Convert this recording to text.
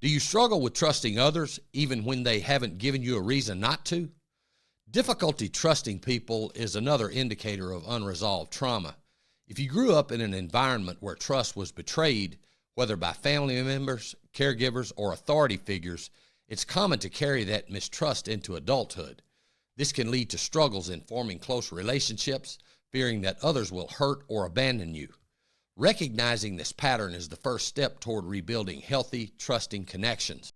Do you struggle with trusting others even when they haven't given you a reason not to? Difficulty trusting people is another indicator of unresolved trauma. If you grew up in an environment where trust was betrayed, whether by family members, caregivers, or authority figures, it's common to carry that mistrust into adulthood. This can lead to struggles in forming close relationships, fearing that others will hurt or abandon you. Recognizing this pattern is the first step toward rebuilding healthy, trusting connections.